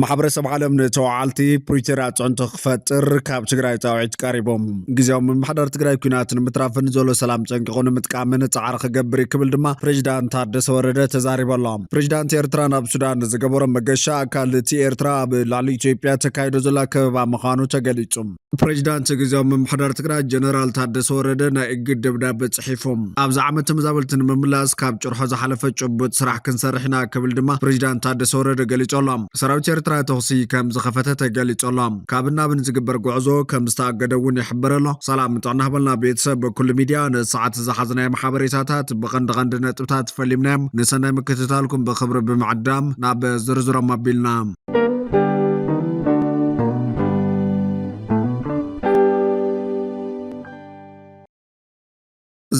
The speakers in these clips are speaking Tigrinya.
ማሕበረሰብ ዓለም ነተዋዓልቲ ፕሪቶሪያ ጽንቶ ክፈጥር ካብ ትግራይ ጻውዒት ቀሪቦም ግዜያዊ ምምሕዳር ትግራይ ኩናትን ምትራፍን ዘሎ ሰላም ጸንቂቑን ምጥቃምን ጻዕሪ ክገብር ክብል ድማ ፕሬዚዳንት ታደሰ ወረደ ተዛሪበሎም ፕሬዚዳንት ኤርትራ ናብ ሱዳን ዝገበሮ መገሻ አካል እቲ ኤርትራ ብላዕሊ ኢትዮጵያ ተካይዶ ዘላ ከበባ ምዃኑ ተገሊጹ ፕሬዚዳንት ግዜያዊ ምምሕዳር ትግራይ ጀነራል ታደሰ ወረደ ናይ እግድ ደብዳቤ ጽሒፎም ኣብዚ ዓመት ተመዛበልትን ምምላስ ካብ ጭርሖ ዝሓለፈ ጭቡጥ ስራሕ ክንሰርሕና ክብል ድማ ፕሬዚዳንት ታደሰ ወረደ ገሊጾሎም ሰራዊት ኤርትራ ተኽሲ ከም ዝኸፈተ ተገሊጾሎም ካብና ብን ዝግበር ጉዕዞ ከም ዝተኣገደውን ይሕብረሎ ሰላም ጥዕና ሃበልና ቤተሰብ በኩል ሚድያ ንሰዓት ዝሓዝናይ ማሕበሬታታት ብቐንዲ ነጥብታት ፈሊምናዮም ንሰናይ ምክትታልኩም ብኽብሪ ብምዕዳም ናብ ዝርዝሮም ኣቢልና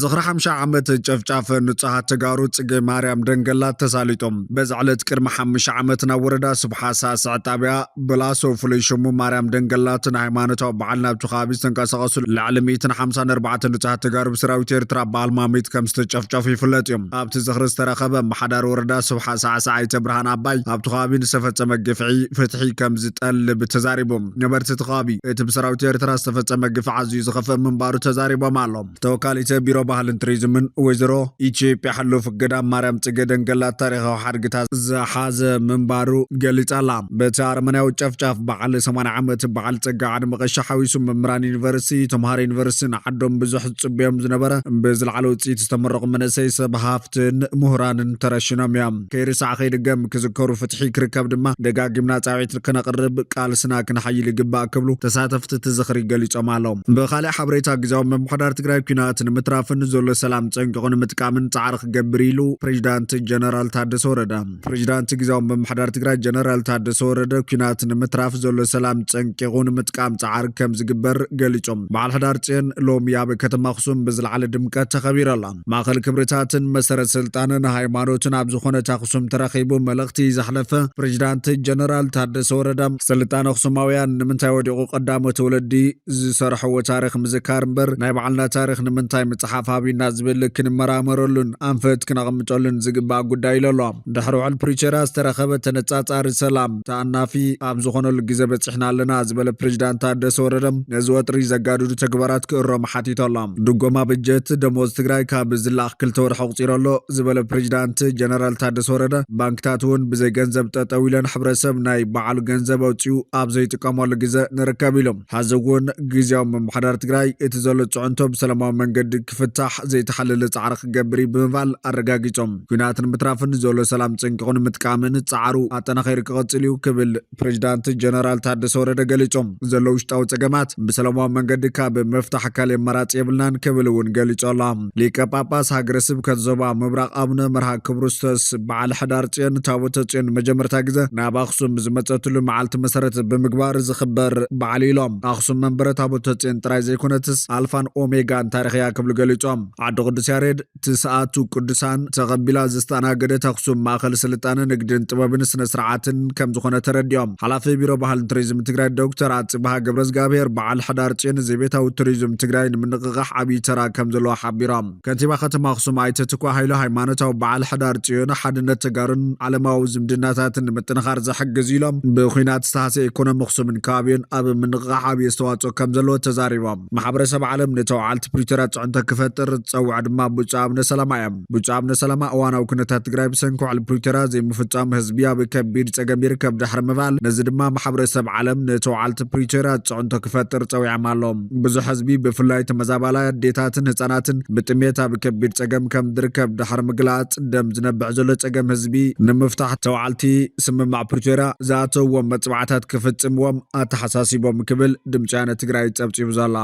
زخرا حمشا عمت جفجاف نصها تجارو صقي مريم دنگلات تساليتم بزعلت قرم حمش عمتنا وردا سبحاسا سعتابيا بلاسو فليشمو مريم دنگلات هيمانتو بعلنا بتخابي تنقسقسو العالميتن 54 نصها تجارو بسراويت ኤርትራ ባልማሚት ከም ዝተጨፍጨፉ ይፍለጥ እዮም ኣብቲ ዝኽሪ ዝተረኸበ ማሕዳር ወረዳ ስብሓሳ ሳዓይተ ብርሃን አባይ ኣብቲ ከባቢ ዝተፈጸመ ግፍዒ ፍትሒ ከም ዝጠልብ ተዛሪቦም ነበርቲ ተኻቢ እቲ በሰራዊት ኤርትራ ዝተፈጸመ ግፍዒ ኣዝዩ ዝኸፈ ምንባሩ ተዛሪቦም ኣሎም ተወካሊተ ቢሮ ባህልን ቱሪዝምን ወይዘሮ ኢትዮጵያ ሓሎፍ ገዳም ማርያም ጽጌ ደንገላት ታሪኻዊ ሓድግታት ዝሓዘ ምንባሩ ገሊጻላ በቲ ኣርመናዊ ጨፍጫፍ በዓል 80 ዓመት በዓል ጸጋዓድ መቐሻ ሓዊሱ መምህራን ዩኒቨርሲቲ ተምሃሮ ዩኒቨርሲቲ ንዓዶም ብዙሕ ጽብዮም ዝነበረ ብዝለዓለ ውፅኢት ዝተመረቑ መነሰይ ሰብ ሃፍትን ምሁራንን ተረሽኖም እዮም ከይርሳዕ ከይድገም ክዝከሩ ፍትሒ ክርከብ ድማ ደጋጊምና ጻውዒት ክነቕርብ ቃልስና ክንሓይል ይግባእ ክብሉ ተሳተፍቲ ትዝኽሪ ገሊጾም ኣሎም ብኻልእ ሓበሬታ ግዜያዊ ምምሕዳር ትግራይ ኩናት ንምትራፍ ዘሎ ሰላም ጸንቂቑን ምጥቃምን ጻዕሪ ክገብር ኢሉ ፕሬዚዳንት ጀነራል ታደሰ ወረደ ፕሬዚዳንት ግዜያዊ ምምሕዳር ትግራይ ጀነራል ታደሰ ወረደ ኩናት ንምትራፍ ዘሎ ሰላም ጸንቂቑን ምጥቃም ጻዕሪ ከም ዝግበር ገሊጾም በዓል ሕዳር ጽዮን ሎሚ ኣብ ከተማ ኣኽሱም ብዝለዓለ ድምቀት ተኸቢረላ ማእኸል ክብርታትን መሰረት ስልጣንን ሃይማኖትን ኣብ ዝኾነት ኣኽሱም ተረኺቡ መልእኽቲ ዘሕለፈ ፕሬዚዳንት ጀነራል ታደሰ ወረደ ስልጣን ኣኽሱማውያን ንምንታይ ወዲቑ ቀዳሞት ወለዲ ዝሰርሕዎ ታሪኽ ምዝካር እምበር ናይ በዓልና ታሪኽ ንምንታይ መጽሓፍ ፋቢና ዝብል ክንመራመረሉን አንፈት ክነቕምጠሉን ዝግባእ ጉዳይ ኢለሎ ድሕሪ ውዕል ፕሪቶሪያ ዝተረኸበ ተነጻጻሪ ሰላም ተኣናፊ ኣብ ዝኾነሉ ግዜ በፂሕና ኣለና ዝበለ ፕሬዚዳንት ታደሰ ወረደ ነዚ ወጥሪ ዘጋድዱ ተግባራት ክእሮም ሓቲቶሎም ድጎማ በጀት ደሞዝ ትግራይ ካብ ዝላኽ 2 ወርሒ ቁፂረሎ ዝበለ ፕሬዚዳንት ጀነራል ታደሰ ወረደ ባንክታት እውን ብዘይ ገንዘብ ጠጠው ኢለን ሕብረተሰብ ናይ በዓሉ ገንዘብ ኣውፅኡ ኣብ ዘይጥቀመሉ ግዜ ንርከብ ኢሎም ሓዚ እውን ግዜያዊ ምምሕዳር ትግራይ እቲ ዘሎ ጽዕንቶ ብሰላማዊ መንገዲ ክፍታሕ ዘይተሓለለ ጻዕሪ ክገብር ብምባል ኣረጋጊጾም ኩናትን ምትራፍን ዘሎ ሰላም ጸንቂቑን ምጥቃምን ጻዕሩ ኣጠናኺሩ ክቐጽል እዩ ክብል ፕሬዚዳንት ጀነራል ታደሰ ወረደ ገሊጾም ዘሎ ውሽጣዊ ጸገማት ብሰላማዊ መንገዲ ካብ መፍታሕ ካል መራጽ የብልናን ክብል እውን ገሊጾሎም ሊቀ ጳጳስ ሃገረ ስብከት ዞባ ምብራቕ ኣቡነ መርሃ ክብሩስቶስ በዓል ሕዳር ጽዮን ታቦተ ጽዮን መጀመርታ ግዜ ናብ ኣኽሱም ዝመጸትሉ መዓልቲ መሰረት ብምግባር ዝኽበር በዓል ኢሎም ኣኽሱም መንበረ ታቦተ ጽዮን ጥራይ ዘይኮነትስ ኣልፋን ኦሜጋን ታሪኽያ ክብሉ ገሊጾም ዓዲ ቅዱስ ያሬድ ትስዓቱ ቅዱሳን ተቐቢላ ዝተኣናገደት ኣኽሱም ማእኸል ስልጣነ ንግድን ጥበብን ስነ ስርዓትን ከም ዝኾነ ተረዲኦም ሓላፊ ቢሮ ባህልን ቱሪዝም ትግራይ ዶክተር ኣጽባሃ ገብረዝጋብሔር በዓል ሕዳር ጽዮን ዘይቤታዊ ቱሪዝም ትግራይ ንምንቅቃሕ ዓብይ ተራ ከም ዘለዎ ሓቢሮም ከንቲባ ከተማ ኣኽሱም ኣይተ ትኳ ሃይሎ ሃይማኖታዊ በዓል ሕዳር ጽዮን ሓድነት ተጋሩን ዓለማዊ ዝምድናታትን ንምጥንኻር ዘሕግዝ ኢሎም ብኹናት ዝተሃሰ ኢኮኖሚ ኣኽሱምን ከባቢን ኣብ ምንቅቃሕ ዓብይ ኣስተዋፅኦ ከም ዘለዎ ተዛሪቦም ማሕበረሰብ ዓለም ነተዋዓልቲ ፕሪቶሪያ ጽዕንቶ ክፈጥር ጸውዕ ድማ ቡጫ ኣብነ ሰላማ እዮም ቡጫ ኣብነ ሰላማ እዋናዊ ኩነታት ትግራይ ብሰንኪ ውዕል ፕሪቶሪያ ዘይምፍጻም ህዝቢ ኣብ ከቢድ ጸገም ይርከብ ድሕሪ ምባል ነዚ ድማ ማሕበረሰብ ዓለም ነተዋዓልቲ ፕሪቶሪያ ጽዕንቶ ክፈጥር ጸዊዖም ኣሎም ብዙሕ ህዝቢ ብፍላይ ተመዛባላይ ኣዴታትን ህጻናትን ብጥሜት ኣብ ከቢድ ጸገም ከም ዝርከብ ድሕሪ ምግላጽ ደም ዝነብዕ ዘሎ ጸገም ህዝቢ ንምፍታሕ ተዋዓልቲ ስምማዕ ፕሪቶሪያ ዝኣተውዎም መጽዋዕታት ክፍጽምዎም ኣተሓሳሲቦም ክብል ድምፂ ወያነ ትግራይ ጸብጺቡ ዘሎ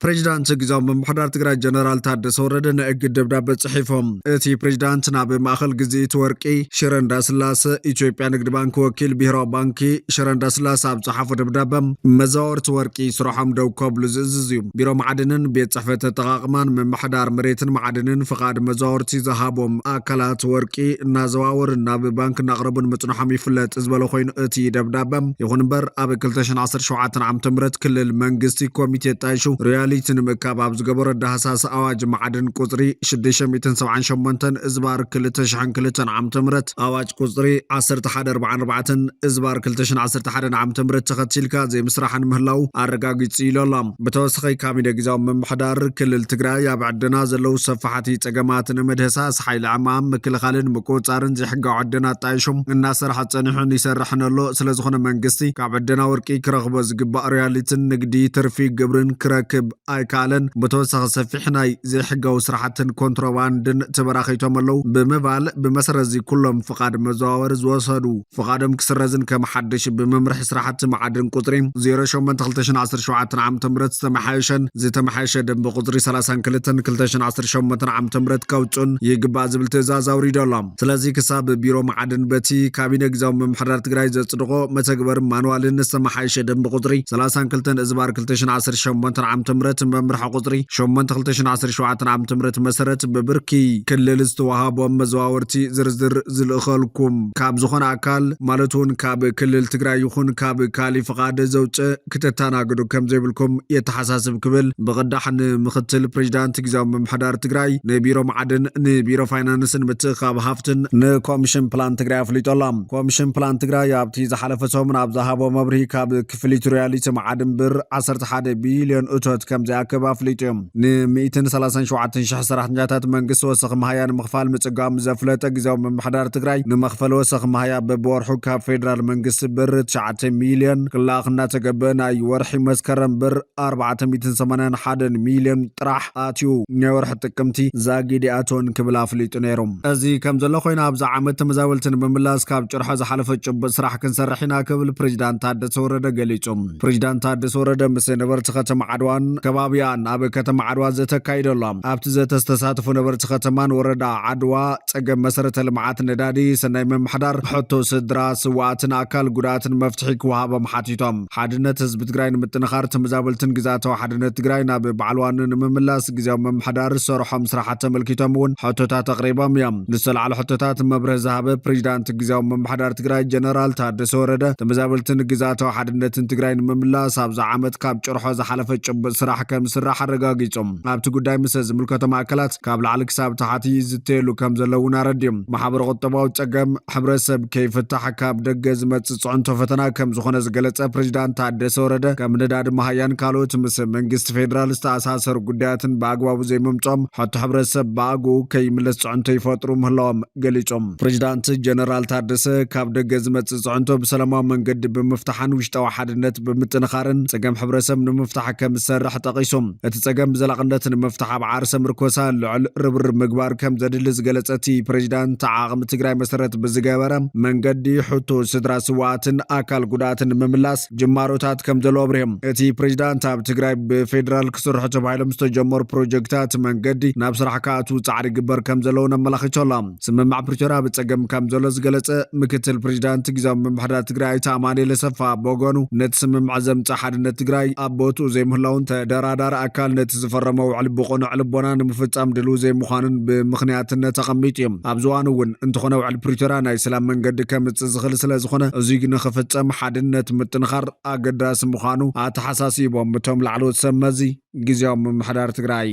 ፕሬዚዳንት ግዜያዊ ምምሕዳር ትግራይ ጀነራል ታደሰ ወረደ ንእግድ ደብዳቤ ጽሒፎም እቲ ፕሬዚዳንት ናብ ማእኸል ግዝኢት ወርቂ ሽረ እንዳስላሴ ኢትዮጵያ ንግዲ ባንክ ወኪል ብሔራዊ ባንኪ ሽረ እንዳስላሴ ኣብ ጽሓፎ ደብዳቤ መዛወርቲ ወርቂ ስራሖም ደው ከብሉ ዝእዝዝ እዩ ቢሮ ማዕድንን ቤት ጽሕፈት ኣጠቓቕማን ምምሕዳር መሬትን ማዕድንን ፍቓድ መዛወርቲ ዝሃቦም ኣካላት ወርቂ እናዘዋወሩ ናብ ባንክ እናቕረቡን ምጽናሖም ይፍለጥ ዝበለ ኮይኑ እቲ ደብዳቤ ይኹን እምበር ኣብ 2017 ዓ.ም ክልል መንግስቲ ኮሚቴ ጣይሹ ሪያሊ ሪያሊቲን ምካባብ ዝገበረ ዳሃሳስ አዋጅ ማዕድን ቁጥሪ 678 እዝባር 2002 ዓመተ ምህረት አዋጅ ቁጥሪ 1144 እዝባር 2011 ዓመተ ምህረት ተኸትልካ ዘይምስራሕን ምህላው አረጋግጽ ይለላም በተወሰኸይ ካቢነ ጊዜያዊ ምምሕዳር ክልል ትግራይ ኣብ ዕድና ዘለው ሰፋሓቲ ጸገማትን መድህሳስ ሓይሊ ዓማም ምክልኻልን ምቁጻርን ዝሕጋው ዕድና ጣይሹም እናሰርሐ ጸኒሑን ይሰርሕነሎ ስለዝኾነ መንግስቲ ካብ ዕድና ወርቂ ክረኽቦ ዝግባእ ሪያሊቲን ንግዲ ትርፊ ግብርን ክረክብ ኣይካለን በተወሰኸ ሰፊሕ ናይ ዘይሕጋው ስራሕትን ኮንትሮባንድን ተበራኺቶም ኣለው ብምባል ብመሰረት እዚ ኩሎም ፍቃድ መዘዋወሪ ዝወሰዱ ፍቃዶም ክስረዝን ከም ሓድሽ ብምምርሒ ስራሕቲ ማዕድን ቁጥሪ 08/2017 ዓመተ ምህረት ዝተመሓየሸን ዝተመሓየሸ ደንቢ ቁጥሪ 32/2018 ዓመተ ምህረት ከውጹን ይግባእ ዝብል ትእዛዝ ኣውሪዶሎም ስለዚ ክሳብ ቢሮ ማዕድን በቲ ካቢነ ጊዜያዊ ምምሕዳር ትግራይ ዘጽድቆ መተግበር ማንዋልን ዝተመሓየሸ ደንቢ ቁጥሪ 32/2018 ዓመተ ምህረት መምርሒ ቁጥሪ 8/2017 ዓመተ ምህረት መሰረት በብርኪ ክልል ዝተዋሃቦም መዘዋወርቲ ዝርዝር ዝልእኸልኩም ካብ ዝኾነ አካል ማለቱን ካብ ክልል ትግራይ ይኹን ካብ ካሊ ፍቃድ ዘውፅእ ክትተናግዱ ከም ዘይብልኩም የተሓሳስብ ክብል ብቕዳሕን ምክትል ፕሬዚዳንት ጊዜያዊ ምምሕዳር ትግራይ ንቢሮ ማዕድን ንቢሮ ፋይናንስን ምትእኻብ ሃፍትን ንኮሚሽን ፕላን ትግራይ ኣፍሊጦሎም ኮሚሽን ፕላን ትግራይ ኣብቲ ዝሓለፈ ሰሙን ኣብ ዝሃቦ መብርሂ ካብ ክፍሊት ሪያሊቲ ማዕድን ብር 11 ቢልዮን እቶት ከም ዝኣክብ ኣፍሊጦም ን137,000 ሰራሕተኛታት መንግስቲ ወሰኺ መሃያ ንምኽፋል ምጽጋም ዘፍለጠ ጊዜያዊ ምምሕዳር ትግራይ ንመኽፈሊ ወሰኺ መሃያ በብወርሑ ካብ ፌደራል መንግስቲ ብር 9 ሚልዮን ክላኽ እናተገበአ ናይ ወርሒ መስከረም ብር 481 ሚልዮን ጥራሕ ኣትዩ ናይ ወርሒ ጥቅምቲ ዛጊድ ኣቶን ክብል ኣፍሊጡ ነይሮም እዚ ከም ዘሎ ኮይኑ ኣብዛ ዓመት ተመዛበልቲ ንምምላስ ካብ ጭርሖ ዝሓለፈ ጭቡጥ ስራሕ ክንሰርሕ ኢና ክብል ፕሬዚዳንት ታደሰ ወረደ ገሊጾም ፕሬዚዳንት ታደሰ ወረደ ምስ ነበርቲ ከተማ ዓድዋን ከባቢያን ኣብ ከተማ ዓድዋ ዘተካይደሎም ኣብቲ ዘተስተሳተፉ ነበርቲ ከተማን ወረዳ ዓድዋ ጸገም መሰረተ ልምዓት ነዳዲ ሰናይ ምምሕዳር ሕቶ ስድራ ስዋዕትን ኣካል ጉዳትን መፍትሒ ክወሃቦም ሓቲቶም ሓድነት ህዝቢ ትግራይ ንምጥንኻር ተመዛበልትን ግዛታዊ ሓድነት ትግራይ ናብ በዓልዋን ንምምላስ ጊዜያዊ ምምሕዳር ዝሰርሖም ስራሓት ተመልኪቶም እውን ሕቶታት ኣቕሪቦም እዮም ንዝተለዓሉ ሕቶታት መብርህ ዝሃበ ፕሬዚዳንት ጊዜያዊ ምምሕዳር ትግራይ ጀነራል ታደሰ ወረደ ተመዛበልትን ግዛታዊ ሓድነትን ትግራይ ንምምላስ ኣብዛ ዓመት ካብ ጭርሖ ዝሓለፈ ጭቡጥ ስራሕ ከም ዝስራሕ ኣረጋጊጾም ኣብቲ ጉዳይ ምስ ዝምልከቶም ኣካላት ካብ ላዕሊ ክሳብ ታሕቲ ዝትየሉ ከም ዘለውን ኣረድዮም ማሕበር ቁጠባዊ ጸገም ሕብረተሰብ ከይፍታሕ ካብ ደገ ዝመጽእ ጽዕንቶ ፈተና ከም ዝኾነ ዝገለጸ ፕሬዚዳንት ታደሰ ወረደ ከም ነዳዲ መሃያን ካልኦት ምስ መንግስቲ ፌደራል ዝተኣሳሰሩ ጉዳያትን ብኣግባቡ ዘይምምጾም ሕቶ ሕብረተሰብ ብኣግኡ ከይምለስ ጽዕንቶ ይፈጥሩ ምህላዎም ገሊጾም ፕሬዚዳንት ጀነራል ታደሰ ካብ ደገ ዝመጽእ ጽዕንቶ ብሰላማዊ መንገዲ ብምፍታሕን ውሽጣዊ ሓድነት ብምጥንኻርን ጸገም ሕብረተሰብ ንምፍታሕ ከም ዝሰርሕ ጠቒሶም እቲ ጸገም ብዘላቕነት ንምፍታሕ ኣብ ዓርሰ ምርኮሳ ልዑል ርብርብ ምግባር ከም ዘድሊ ዝገለጸቲ ፕሬዚዳንት ዓቕሚ ትግራይ መሰረት ብዝገበረ መንገዲ ሕቶ ስድራ ስዋዕትን ኣካል ጉዳትን ንምምላስ ጅማሮታት ከም ዘሎ ኣብርዮም እቲ ፕሬዚዳንት ኣብ ትግራይ ብፌደራል ክስርሑ ተባሂሎም ዝተጀመሩ ፕሮጀክታት መንገዲ ናብ ስራሕ ከኣትዉ ጻዕሪ ግበር ከም ዘለውን ኣመላኺቶሎም ስምምዕ ፕሪቶርያ ብጸገም ከም ዘሎ ዝገለጸ ምክትል ፕሬዚዳንት ጊዜያዊ ምምሕዳር ትግራይ ተኣማኒኤል ሰፋ በጎኑ ነቲ ስምምዕ ዘምጽእ ሓድነት ትግራይ ኣብ ቦትኡ ዘይምህላውን ተደራዳሪ ኣካል ነቲ ዝፈረመ ውዕል ብቕኑዕ ልቦና ንምፍጻም ድልው ዘይምዃኑን ብምኽንያትነት ተቐሚጡ እዮም ኣብዚ እዋን እውን እንተኾነ ውዕል ፕሪቶርያ ናይ ሰላም መንገዲ ከምጽእ ዝኽእል ስለ ዝኾነ እዙይ ንኽፍጸም ሓድነት ምጥንኻር ኣገዳሲ ምዃኑ ኣተሓሳሲቦም እቶም ላዕለዎት ሰብ መዚ ጊዜያዊ ምምሕዳር ትግራይ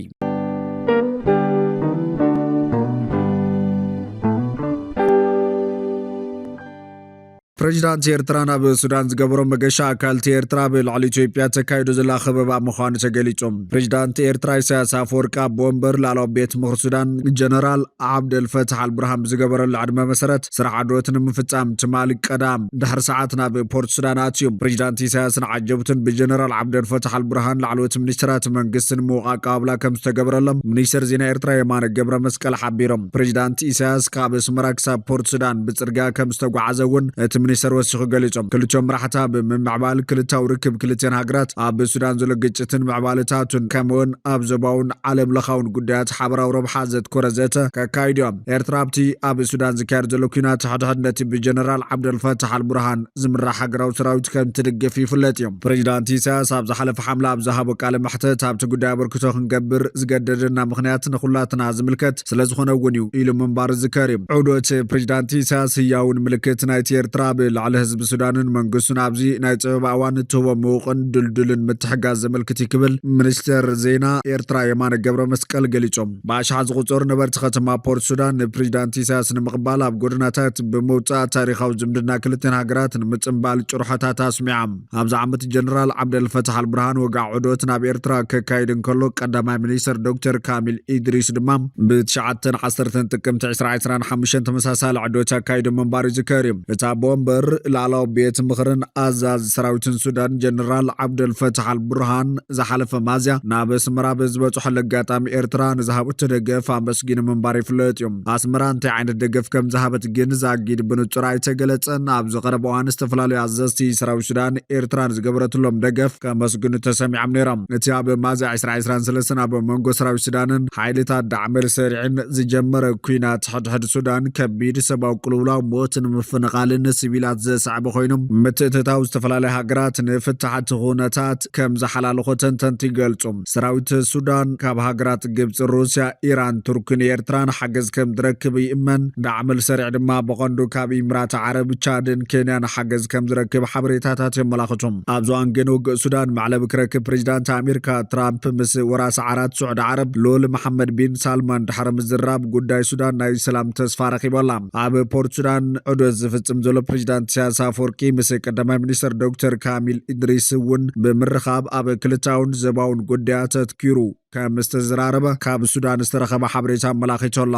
ፕሬዚዳንት ኤርትራ ናብ ሱዳን ዝገበሮ መገሻ ኣካልቲ ኤርትራ ብልዕሊ ኢትዮጵያ ተካይዶ ዘላ ኸበባ ምዃኑ ተገሊጾም ፕሬዚዳንት ኤርትራ ኢሳያስ ኣፈወርቂ ኣብ ወንበር ላዕለዋይ ቤት ምኽሪ ሱዳን ጀነራል ዓብደልፈታሕ አልብርሃን ዝገበረሉ ዕድመ መሰረት ስራሕ ዓድወት ንምፍጻም ትማሊ ቀዳም ድሕሪ ሰዓት ናብ ፖርት ሱዳን ኣትዮም ፕሬዚዳንት ኢሳያስን ዓጀብትን ብጀነራል ዓብደልፈታሕ አልብርሃን ላዕለዎት ሚኒስትራት መንግስትን ምውቕ ኣቀባብላ ከም ዝተገበረሎም ሚኒስትር ዜና ኤርትራ የማነ ገብረ መስቀል ሓቢሮም ፕሬዚዳንት ኢሳያስ ካብ ኣስመራ ክሳብ ፖርት ሱዳን ብጽርግያ ከም ዝተጓዓዘ እውን እቲ ሚኒስትር ወሲኹ ገሊጾም ክልቲኦም መራሕታ ብምዕባል ክልታዊ ርክብ ክልቲአን ሃገራት ኣብ ሱዳን ዘሎ ግጭትን ምዕባለታቱን ከምኡውን ኣብ ዞባውን ዓለም ለኻውን ጉዳያት ሓበራዊ ረብሓ ዘትኮረ ዘተ ከካይዶም ኤርትራ ኣብቲ ኣብ ሱዳን ዝካየድ ዘሎ ኩናት ሕድሕድነት ብጀነራል ዓብደልፈታሕ አልብርሃን ዝምራሕ ሃገራዊ ሰራዊት ከም ትድግፍ ይፍለጥ እዮም ፕሬዚዳንት ኢሳያስ ኣብ ዝሓለፈ ሓምላ ኣብ ዝሃቦ ቃለ መሕተት ኣብቲ ጉዳይ ኣበርክቶ ክንገብር ዝገደደና ምኽንያት ንኹላትና ዝምልከት ስለ ዝኾነ እውን እዩ ኢሉ ምንባር ዝከር እዩ ዑደት ፕሬዚዳንት ኢሳያስ ህያውን ምልክት ናይቲ ኤርትራ ብላዕሊ ህዝቢ ሱዳንን መንግስቱን ኣብዚ ናይ ፀበባ እዋን እትህቦ ምውቕን ድልድልን ምትሕጋዝ ዘመልክት ክብል ሚኒስትር ዜና ኤርትራ የማነ ገብረ መስቀል ገሊጾም ብኣሽሓት ዝቑፀሩ ነበርቲ ከተማ ፖርት ሱዳን ንፕሬዚዳንት ኢሳያስ ንምቕባል ኣብ ጎደናታት ብምውፃእ ታሪኻዊ ዝምድና ክልተን ሃገራት ንምፅምባል ጭርሖታት ኣስሚዖም ኣብዚ ዓመት ጀነራል ዓብደልፈታሕ አልብርሃን ወጋዕ ዑደት ናብ ኤርትራ ከካይድ እንከሎ ቀዳማይ ሚኒስትር ዶክተር ካሚል ኢድሪስ ድማ ብ9-10 ጥቅምቲ 2025 ተመሳሳሊ ዕዶት ኣካይዱ ምንባር ይዝከር እዩ እቲ ኣቦ እምበር ላዕላዊ ቤት ምኽርን ኣዛዝ ሰራዊትን ሱዳን ጀነራል ዓብደልፈታሕ አልብርሃን ዝሓለፈ ማዝያ ናብ ኣስመራ ብዝበፅሖ ኣጋጣሚ ኤርትራ ንዝሃበቶ ደገፍ ኣመስጊኑ ምንባር ይፍለጥ እዩ ኣስመራ እንታይ ዓይነት ደገፍ ከም ዝሃበት ግን ዛጊድ ብንጹር ኣይተገለጸን ኣብ ዝቐረበ እዋን ዝተፈላለዩ ኣዘዝቲ ሰራዊት ሱዳን ኤርትራን ዝገበረትሎም ደገፍ ከመስግኑ ተሰሚዖም ነይሮም እቲ ኣብ ሚያዝያ 2023 ኣብ መንጎ ሰራዊት ሱዳንን ሓይልታት ዳዕመ ሰሪዕን ዝጀመረ ኩናት ሕድሕድ ሱዳን ከቢድ ሰብኣዊ ቅልውላው ሞትን ምፍንቓልን ሲቪላት ዘስዕበ ኮይኖም ምትእትታው ዝተፈላለዩ ሃገራት ንፍትሓት ኩነታት ከም ዝሓላለኾ ተንተንቲ ይገልጹ ሰራዊት ሱዳን ካብ ሃገራት ግብፂ ሩስያ ኢራን ቱርክን ኤርትራን ሓገዝ ከም ዝረክብ ይእመን ዳዕመ ሰሪዕ ድማ ብቐንዱ ካብ ኢሚራት ዓረብ ቻድን ኬንያን ሓገዝ ከም ዝረክብ ሓበሬታታት የመላኽቱም ኣብዚ እዋን ግን ውግእ ሱዳን መዕለቢ ክረክብ ፕሬዚዳንት ኣሜሪካ ትራምፕ ምስ ወራሲ ዓራት ሱዑድ ዓረብ ሉል መሐመድ ቢን ሳልማን ድሕሪ ምዝራብ ጉዳይ ሱዳን ናይ ሰላም ተስፋ ረኺቦላ ኣብ ፖርት ሱዳን ዑደት ዝፍጽም ዘሎ ፕሬዚዳንት ኢሳያስ አፈወርቂ ምስ ቀዳማይ ሚኒስትር ዶክተር ካሚል ኢድሪስ እውን ብምርኻብ ኣብ ክልታውን ዘባውን ጉዳያት ኣትኪሩ ከም ዝተዘራረበ ካብ ሱዳን ዝተረኸበ ሓበሬታ ኣመላኺቱ ኣሎ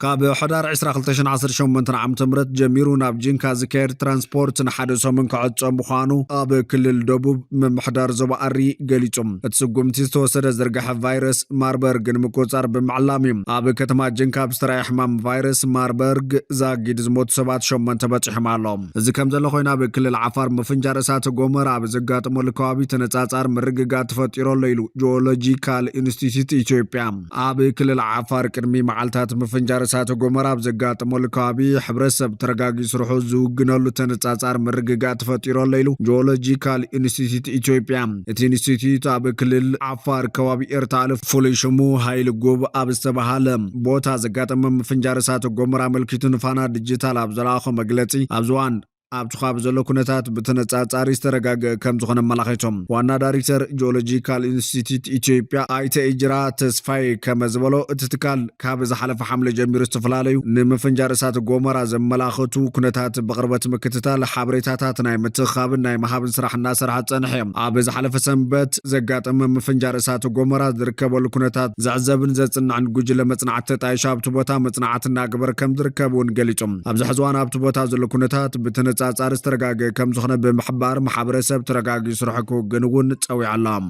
ካብ ሕዳር 2018 ዓመተ ምህረት ጀሚሩ ናብ ጂንካ ዝካየድ ትራንስፖርት ንሓደ ሰሙን ክዕፀም ምዃኑ ኣብ ክልል ደቡብ ምምሕዳር ዞባ ኣሪ ገሊፆም እቲ ስጉምቲ ዝተወሰደ ዝርግሐ ቫይረስ ማርበርግ ንምቁፅጻር ብምዕላም እዩ ኣብ ከተማ ጂንካ ብዝተረኣየ ሕማም ቫይረስ ማርበርግ ዛጊድ ዝሞቱ ሰባት 8 በፂሖም ኣሎም እዚ ከም ዘሎ ኮይኑ ኣብ ክልል ዓፋር ምፍንጃር እሳተ ጎመራ ኣብ ዘጋጥመሉ ከባቢ ተነጻጻር ምርግጋእ ተፈጢሮሎ ኢሉ ጂኦሎጂካል ኢንስቲትዩት ኢትዮጵያ ኣብ ክልል ዓፋር ቅድሚ መዓልታት ምፍንጃር እሳተ ጎመራ ብዘጋጥመሉ ከባቢ ሕብረተሰብ ተረጋጊ ስርሑ ዝውግነሉ ተነጻጻር ምርግጋእ ተፈጢሮሎ ኢሉ ጂኦሎጂካል ኢንስቲትዩት ኢትዮጵያ እቲ ኢንስቲትዩት ኣብ ክልል ዓፋር ከባቢ ኤርታሌ ፍሉይ ሽሙ ሃይል ጎብ ኣብ ዝተባሃለ ቦታ ዘጋጠመ ምፍንጃር እሳተ ጎመራ መልኪቱ ንፋና ዲጂታል ኣብ ዘላኸ መግለጺ ኣብ ዝዋን ኣብ ትኻብ ዘሎ ኩነታት ብተነጻጻሪ ዝተረጋገ ከም ዝኾነ መላኺቶም ዋና ዳይሬክተር ጂኦሎጂካል ኢንስቲትዩት ኢትዮጵያ ኣይተ ኢጅራ ተስፋይ ከም ዝበሎ እቲ ትካል ካብ ዝሓለፈ ሓምለ ጀሚሩ ዝተፈላለዩ ንምፍንጃር እሳተ ጎመራ ዘመላኽቱ ኩነታት ብቅርበት ምክትታል ሓበሬታታት ናይ ምትኻብን ናይ መሃብን ስራሕ እናሰርሐ ፀንሐ ኣብ ዝሓለፈ ሰንበት ዘጋጠመ ምፍንጃር እሳተ ጎመራ ዝርከበሉ ኩነታት ዘዕዘብን ዘጽንዕን ጉጅለ መጽናዕቲ ተጣይሻ ኣብቲ ቦታ መጽናዕቲ እናግበረ ከም ዝርከቡ እውን ገሊፆም ኣብዚ ሕዝዋን ኣብቲ ቦታ ዘሎ ኩነታት ጻጻር ዝተረጋገ ከም ዝኾነ ብምሕባር ማሕበረሰብ ተረጋጊ ስራሕ ክውግን እውን ፀዊዓሎም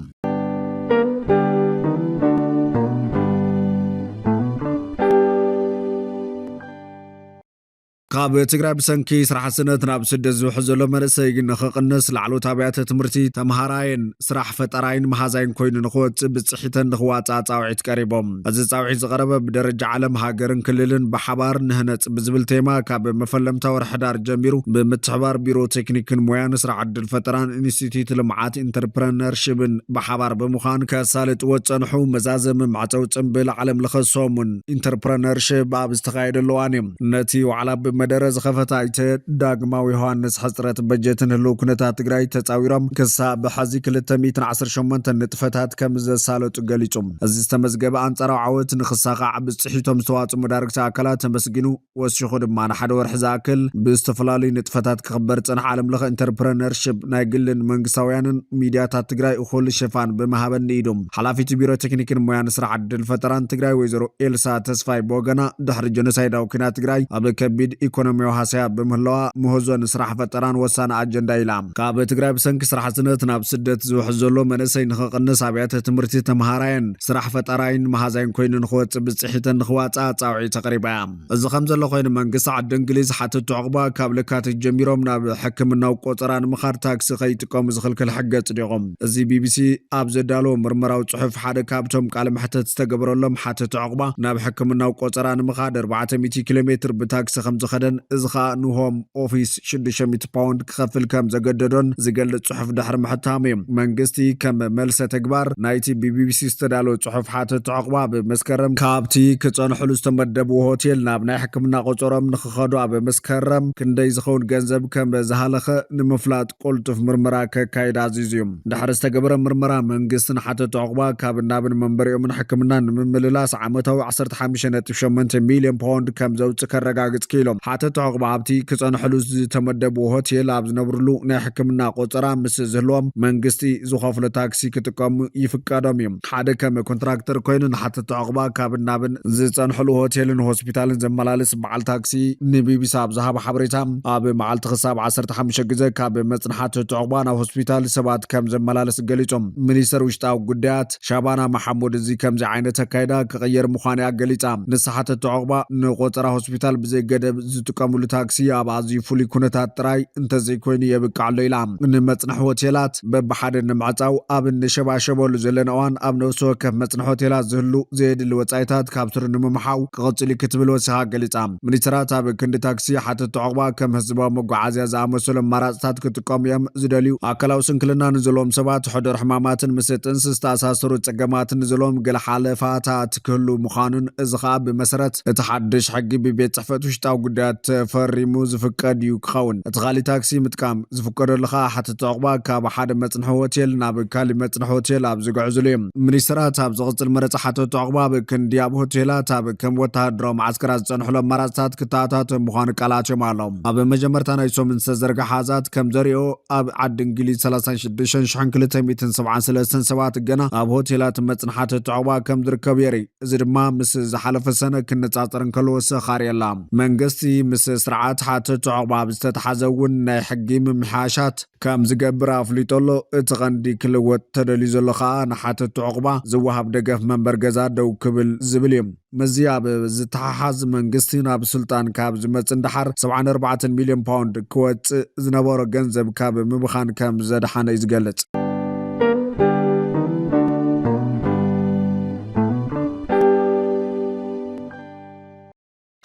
ካብ ትግራይ ብሰንኪ ስራሕ ስነት ናብ ስደት ዝውሕዘሎ መንእሰይ ግን ንኽቕንስ ላዕሎት ኣብያተ ትምህርቲ ተምሃራይን ስራሕ ፈጠራይን መሃዛይን ኮይኑ ንኽወፅእ ብፅሒተን ንኽዋፅእ ፃውዒት ቀሪቦም እዚ ፃውዒት ዝቐረበ ብደረጃ ዓለም ሃገርን ክልልን ብሓባር ንህነፅ ብዝብል ቴማ ካብ መፈለምታ ወርሒ ሕዳር ጀሚሩ ብምትሕባር ቢሮ ቴክኒክን ሞያን ስራሕ ዕድል ፈጠራን ኢንስቲትዩት ልምዓት ኢንተርፕረነርሽፕን ብሓባር ብምዃን ከሳልጥ ወፀንሑ መዛዘም ማዕፀው ፅምብል ዓለም ለኸ ሶሙን ኢንተርፕረነርሽፕ ኣብ ዝተኻየደሉ እዋን እዩ ነቲ ዋዕላ መደረ ዝኸፈታ ኣይተ ዳግማዊ ዮሃንስ ሕፅረት በጀትን ህልው ኩነታት ትግራይ ተፃዊሮም ክሳብ ብሓዚ 218 ንጥፈታት ከም ዘሳለጡ ገሊፆም እዚ ዝተመዝገበ አንጻራዊ ዓወት ንኽሳኻዕ ብፅሒቶም ዝተዋፅኡ መዳርግቲ ኣካላት ተመስጊኑ ወሲኹ ድማ ንሓደ ወርሒ ዝኣክል ብዝተፈላለዩ ንጥፈታት ክኽበር ፀንሐ ዓለም ለኸ ኢንተርፕረነርሽፕ ናይ ግልን መንግስታውያንን ሚድያታት ትግራይ እኹል ሽፋን ብምሃበኒ ኢዶም ሓላፊት ቢሮ ቴክኒክን ሞያን ስራሕ ዕድል ፈጠራን ትግራይ ወይዘሮ ኤልሳ ተስፋይ ቦገና ድሕሪ ጀኖሳይዳዊ ኩናት ትግራይ ኣብ ከቢድ ኢኮኖሚያዊ ሃሳያ ብምህላዋ ምህዞን ስራሕ ፈጠራን ወሳነ ኣጀንዳ ኢላ ካብ ትግራይ ብሰንኪ ስራሕ ስነት ናብ ስደት ዝውሕዝ ዘሎ መንእሰይ ንኽቕንስ ኣብያተ ትምህርቲ ተምሃራይን ስራሕ ፈጠራይን መሃዛይን ኮይኑ ንኽወፅእ ብፅሒተን ንኽዋፅእ ፃውዒት ኣቕሪባ እዚ ከም ዘሎ ኮይኑ መንግስቲ ዓዲ እንግሊዝ ሓተቱ ዕቑባ ካብ ለካቲት ጀሚሮም ናብ ሕክምናዊ ቆፀራ ንምኻድ ታክሲ ከይጥቀሙ ዝኽልክል ሕጊ ኣፅዲቖም እዚ ቢቢሲ ኣብ ዘዳለዎ ምርመራዊ ፅሑፍ ሓደ ካብቶም ቃል ምሕተት ዝተገበረሎም ሓተቱ ዕቑባ ናብ ሕክምናዊ ቆፀራ ንምኻድ 400 ኪሎ ሜትር ብታክሲ ከም ዝኸደ ሓደን እዝኻ ንሆም ኦፊስ 600 ፓውንድ ክኸፍል ከም ዘገደዶን ዝገልጽ ጽሑፍ ድሕሪ ምሕታሙ እዩ መንግስቲ ከም መልሰ ተግባር ናይቲ ቢቢሲ ዝተዳለወ ጽሑፍ ሓተት ዕቕባ ብመስከረም ካብቲ ክጸንሕሉ ዝተመደቡ ሆቴል ናብ ናይ ሕክምና ቆጸሮም ንኽኸዱ ኣብ መስከረም ክንደይ ዝኸውን ገንዘብ ከም ዝሃለኸ ንምፍላጥ ቁልጡፍ ምርመራ ከካይድ ኣዚዙ እዩ ድሕሪ ዝተገበረ ምርመራ መንግስትን ሓተት ዕቕባ ካብ ናብን መንበሪኦምን ሕክምና ንምምልላስ ዓመታዊ 15.8 ሚልዮን ፓውንድ ከም ዘውፅእ ከረጋግጽ ክኢሎም ሓተት ዕቕባ ኣብቲ ክጸንሕሉ ዝተመደቡ ሆቴል ኣብ ዝነብሩሉ ናይ ሕክምና ቆጸራ ምስ ዝህልዎም መንግስቲ ዝኸፍሎ ታክሲ ክጥቀሙ ይፍቀዶም እዩ ሓደ ከም ኮንትራክተር ኮይኑ ንሓተት ዕቕባ ካብ ናብን ዝጸንሕሉ ሆቴልን ሆስፒታልን ዘመላልስ በዓል ታክሲ ንቢቢሲ ኣብ ዝሃበ ሓበሬታ ኣብ መዓልቲ ክሳብ 15 ግዜ ካብ መጽናሓት ዕቕባ ናብ ሆስፒታል ሰባት ከም ዘመላልስ ገሊጾም ሚኒስተር ውሽጣዊ ጉዳያት ሻባና መሐሙድ እዚ ከምዚ ዓይነት ኣካይዳ ክቕየር ምዃኑ ገሊጻ ንስሓተት ዕቕባ ንቆጸራ ሆስፒታል ብዘይ ገደብ ዝጥቀሙሉ ታክሲ ኣብ ኣዝዩ ፍሉይ ኩነታት ጥራይ እንተዘይኮይኑ የብቃዕሎ ኢላ ንመጽናሕ ሆቴላት በብሓደ ንምዕጻው ኣብ ንሸባሸበሉ ዘለና እዋን ኣብ ነፍሲ ወከፍ መጽናሕ ሆቴላት ዝህሉ ዘየድሊ ወጻኢታት ካብ ስሩ ንምምሓው ክቕጽል ክትብል ወሲኻ ገሊጻ ሚኒስትራት ኣብ ክንዲ ታክሲ ሓተት ዕቕባ ከም ህዝባዊ መጓዓዝያ ዝኣመሰሉ ኣማራጽታት ክጥቀሙ እዮም ዝደልዩ ኣካላዊ ስንክልና ንዘለዎም ሰባት ሕዱር ሕማማትን ምስ ጥንሲ ዝተኣሳሰሩ ጸገማትን ንዘለዎም ገለ ሓለፋታት ክህሉ ምዃኑን እዚ ከዓ ብመሰረት እቲ ሓድሽ ሕጊ ብቤት ጽሕፈት ውሽጣዊ ጉዳያት ተፈሪሙ ዝፍቀድ እዩ ክኸውን እቲ ካሊእ ታክሲ ምጥቃም ዝፍቀደሉ ከዓ ሓተት ዕቕባ ካብ ሓደ መጽንሒ ሆቴል ናብ ካሊእ መጽንሒ ሆቴል ኣብ ዝጉዕዝሉ እዮም ሚኒስትራት ኣብ ዝቕጽል መረፃ ሓተት ዕቕባ ብክንዲ ኣብ ሆቴላት ኣብ ከም ወተሃደራዊ ማዓስከራት ዝጸንሕሉ ኣማራጽታት ክተኣታተው ምዃኑ ቃላትዮም ኣሎም ኣብ መጀመርታ ናይ ሶምን ዝተዘርግሐ ሓዛት ከም ዘሪኦ ኣብ ዓዲ እንግሊዝ 36,273 ሰባት ገና ኣብ ሆቴላት መጽንሒ ሓተት ዕቕባ ከም ዝርከቡ የርኢ እዚ ድማ ምስ ዝሓለፈ ሰነ ክነጻጸር እንከሎ ወሰኻርየላ መንግስቲ ምስ ስርዓት ሓተት ዕቕባ ዝተተሓዘ እውን ናይ ሕጊ ምምሕያሻት ከም ዝገብር ኣፍሊጦሎ እቲ ቀንዲ ክልወጥ ተደልዩ ዘሎ ከዓ ንሓተት ዕቕባ ዝወሃብ ደገፍ መንበር ገዛ ደው ክብል ዝብል እዩ መዚ ኣብ ዝተሓሓዝ መንግስቲ ናብ ስልጣን ካብ ዝመጽእ እንድሓር 74 ሚልዮን ፓውንድ ክወፅእ ዝነበሮ ገንዘብ ካብ ምብኻን ከም ዘድሓነ እዩ ዝገልጽ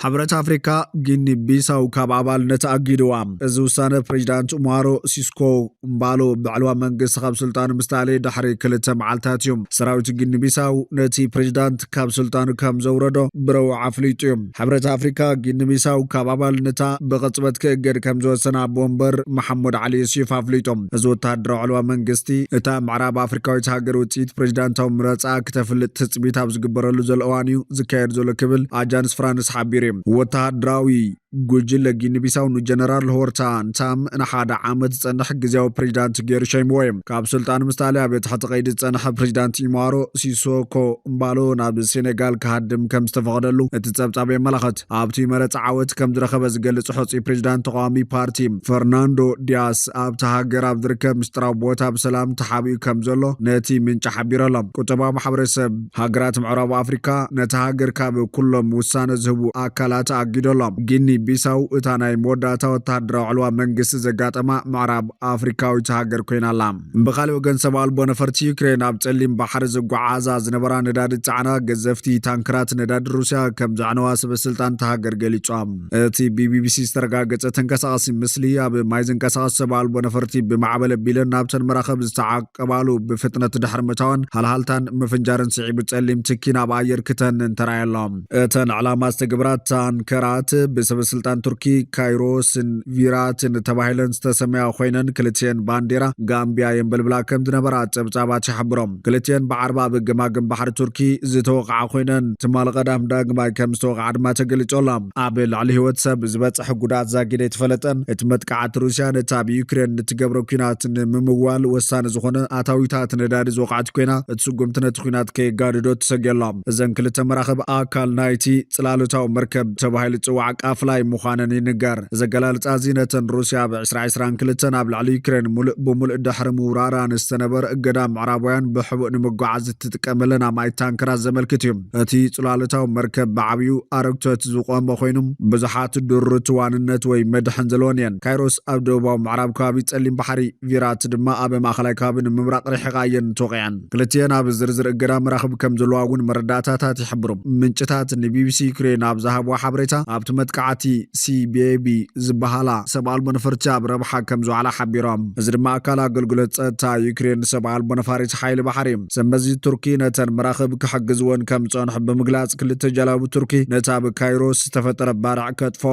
حبرت أفريقيا غيني بيساو كاب أبالنت أجدوام إزوسانة بريزيدانت أمارو سيسكو مبالو بعلوة منقص خاب سلطان مستعلي دحري كلتا معالتاتيوم سراوت غيني بيساو نتي بريزيدانت كاب سلطان كام زوردو برو عفليتيوم حبرت أفريقيا غيني بيساو كاب أبالنتا بغطبت كأجر كام زوسنا بومبر محمد علي سيف عفليتيوم إزو تهدرو علوة منقصتي إتا معراب أفريقيا يتهاجر وتيت بريزيدانتو مراتا كتفل تتسبيت هابز قبرلو زل أوانيو زكاير زول كبل أجانس فرانس حبيري وتهدراوي ጉጅለ ጊኒ ቢሳው ጀነራል ሆርታን ታም ንሓደ ዓመት ጸንሕ ግዚያዊ ፕሬዝዳንት ገይሩ ሸይሞም ካብ ስልጣን ምስታሊ ኣብ ትሕቲ ቀይዲ ጸንሕ ፕሬዝዳንት ኢማሮ ሲሶኮ እምባሎ ናብ ሴኔጋል ካድም ከም ዝተፈቀደሉ እቲ ጸብጻብ የመላኽት ኣብቲ መረጽ ዓወት ከም ዝረኸበ ዝገልጽ ሖጺ ፕሬዝዳንት ተቃዋሚ ፓርቲ ፈርናንዶ ዲያስ ኣብ ተሃገር ኣብ ዝርከብ ምስጥራዊ ቦታ ብሰላም ተሓቢኡ ከም ዘሎ ነቲ ምንጭ ሓቢሮሎም ቁጠባ ማሕበረሰብ ሃገራት ምዕራብ ኣፍሪካ ነቲ ሃገር ካብ ኩሎም ውሳነ ዝህቡ ኣካላት ኣጊዶሎም ጊኒ ቢሳው እታ ናይ መወዳእታ ወተሃደራዊ ዕልዋ መንግስቲ ዘጋጠማ ምዕራብ ኣፍሪካዊት ሃገር ኮይናላ ብኻልእ ወገን ሰብ ኣልቦ ነፈርቲ ዩክሬን ኣብ ጸሊም ባሕሪ ዝጓዓዛ ዝነበራ ነዳዲ ጻዕና ገዘፍቲ ታንክራት ነዳዲ ሩስያ ከም ዘዕነዋ ሰበስልጣን ተሃገር ገሊጾም እቲ ቢቢሲ ዝተረጋገጸ ተንቀሳቓሲ ምስሊ ኣብ ማይ ዝንቀሳቐስ ሰብ ኣልቦ ነፈርቲ ብማዕበል ኣቢለን ናብተን መራኸብ ዝተዓቀባሉ ብፍጥነት ድሕሪ ምእታወን ሃልሃልታን ምፍንጃርን ስዒቡ ጸሊም ትኪ ናብ ኣየር ክተንን ተራእየሎም እተን ዕላማ ዝተገብራት ታንከራት ብሰበስልጣን ቱርኪ ካይሮስን ቪራትን ተባሂለን ዝተሰማያ ኮይነን ክልቲአን ባንዴራ ጋምቢያ የንበልብላ ከም ዝነበራ ጸብጻባት ይሕብሮም ክልቲአን ብዓርባ ብገማግም ባሕሪ ቱርኪ ዝተወቕዓ ኮይነን ትማል ቀዳም ዳግማይ ከም ዝተወቕዓ ድማ ተገሊጾሎም ኣብ ልዕሊ ህይወት ሰብ ዝበጽሕ ጉዳት ዛጊደ የተፈለጠን እቲ መጥቃዕቲ ሩስያ ነታ ኣብ ዩክሬን እትገብሮ ኩናት ንምምዋል ወሳኒ ዝኾነ ኣታዊታት ነዳዲ ዝወቕዓት ኮይና እቲ ስጉምቲ ነቲ ኩናት ከየጋድዶ ተሰጊሎም እዘን ክልተ መራኸብ ኣካል ናይቲ ጽላሎታዊ መርከብ ተባሂሉ ጽዋዕ ቃፍላይ ምዃነን ይንገር ዘገላልጻ ዚነተን ሩስያ ብ2022 ኣብ ልዕሊ ዩክሬን ብሙሉእ ድሕሪ ምውራራ ንዝተነበረ እገዳ ምዕራባውያን ብሕቡእ ንምጓዓዝ እትጥቀመለን ኣማይ ታንከራት ዘመልክት እዩ እቲ ጽላሎታዊ መርከብ ብዓብዩ ኣረግቶት ዝቆመ ኮይኑ ብዙሓት ድርቱ ዋንነት ወይ መድሕን ዘለዎን እየን ካይሮስ ኣብ ደቡባዊ ምዕራብ ከባቢ ጸሊም ባሕሪ ቪራት ድማ ኣብ ማእኸላይ ከባቢ ንምብራቕ ርሒቓ እየን ተወቂዐን ክልቲአን ኣብ ዝርዝር እገዳ መራኸብ ከም ዘለዋ እውን መረዳእታታት ይሕብሩ ምንጭታት ንቢቢሲ ዩክሬን ኣብ ዝሃብዋ ሓበሬታ ኣብቲ መጥቃዕቲ PCBB ዝበሃላ ሰብኣል በነፈርቲ ኣብ ረብሓ ከም ዝውዕላ ሓቢሮም እዚ ድማ ኣካል ኣገልግሎት ጸጥታ ዩክሬን ሰብኣል በነፋሪት ሓይሊ ባሕሪ ሰንበዚ ቱርኪ ነተን መራኽብ ክሕግዝዎን ከም ጸንሑ ብምግላጽ ክልተ ጀላቡ ቱርኪ ነታ ብካይሮ ዝተፈጠረ ባርዕ ከጥፎ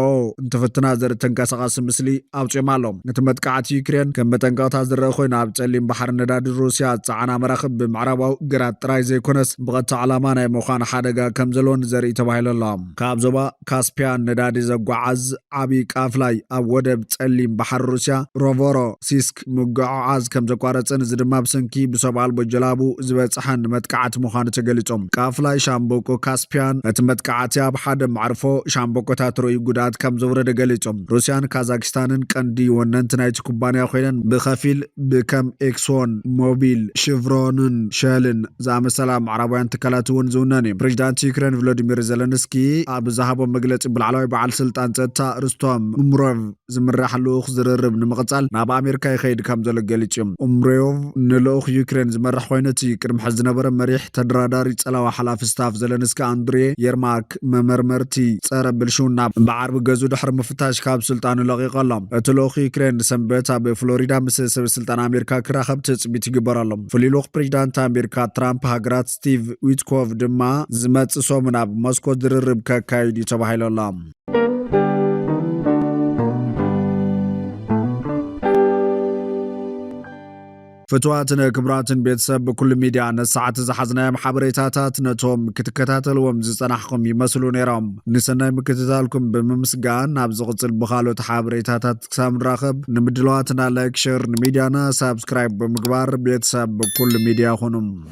እንትፍትና ዘርኢ ተንቀሳቓሲ ምስሊ ኣውፂኦም ኣሎ እቲ መጥቃዕቲ ዩክሬን ከም መጠንቀቕታ ዝረአ ኮይኑ ኣብ ጸሊም ባሕሪ ነዳዲ ሩስያ ጸዓና መራኽብ ብምዕራባዊ ግራት ጥራይ ዘይኮነስ ብቐጥታ ዕላማ ናይ ምዃን ሓደጋ ከም ዘለዎን ዘርኢ ተባሂሉ ኣሎ ካብ ዞባ ካስፒያን ነዳዲ ዘጓዓዝ ዓብይ ቃፍላይ ኣብ ወደብ ጸሊም ባሕሪ ሩስያ ሮቮሮሲስክ ምጉዕዓዝ ከም ዘቋረፀን እዚ ድማ ብሰንኪ ብሰብኣል በጀላቡ ዝበፅሐን መጥቃዕቲ ምዃኑ ተገሊጾም ቃፍላይ ሻምበቆ ካስፒያን እቲ መጥቃዕቲ ኣብ ሓደ ማዕርፎ ሻምበቆታት ርኡይ ጉድኣት ከም ዘውረደ ገሊጾም ሩስያን ካዛክስታንን ቀንዲ ወነንቲ ናይቲ ኩባንያ ኮይነን ብኸፊል ብከም ኤክሶን ሞቢል ሽቭሮንን ሸልን ዝኣመሰላ ምዕራባውያን ትካላት እውን ዝውነን እዩ ፕሬዚዳንት ዩክሬን ቮሎዲሚር ዘለንስኪ ኣብ ዝሃቦም መግለፂ ብላዕለዋይ በዓል ስልጣን ጸጥታ ርስቶም ኡምሮቭ ዝምራሕ ልኡኽ ዝርርብ ንምቕጻል ናብ ኣሜሪካ ይኸይድ ከም ዘሎ ገሊጹ ኡምሮቭ ንልኡኽ ዩክሬን ዝመራሕ ኮይኑ እቲ ቅድሚ ሕዚ ዝነበረ መሪሕ ተደራዳሪ ጸላዋ ሓላፊ ስታፍ ዘለንስኪ ኣንድሬ የርማክ መመርመርቲ ጸረ ብልሹና ብዓርቢ ገዙ ድሕሪ ምፍታሽ ካብ ስልጣኑ ለቒቑ ኣሎ እቲ ልኡኽ ዩክሬን ሰንበት ኣብ ፍሎሪዳ ምስ ሰብ ስልጣን ኣሜሪካ ክራኸብ ትፅቢት ይግበረሎ ፍሉይ ልኡኽ ፕሬዚዳንት ኣሜሪካ ትራምፕ ሃገራት ስቲቭ ዊትኮቭ ድማ ዝመጽእ ሰሙን ኣብ ሞስኮ ዝርርብ ከካይድ እዩ ተባሂሉ ኣሎ فتواتنا كبراتن بيتسب بكل ميديا نساعة زحزنا محبريتاتات نتوم كتكتاتلوم زصنحكم يمثلون يرام نسنا مكتتالكم بممسغان نابزغت البخالو تحبريتاتات كسام راخب نمدلواتنا لايك شير ميديانا سبسكرايب بمقبار بيتسب بكل ميديا خنم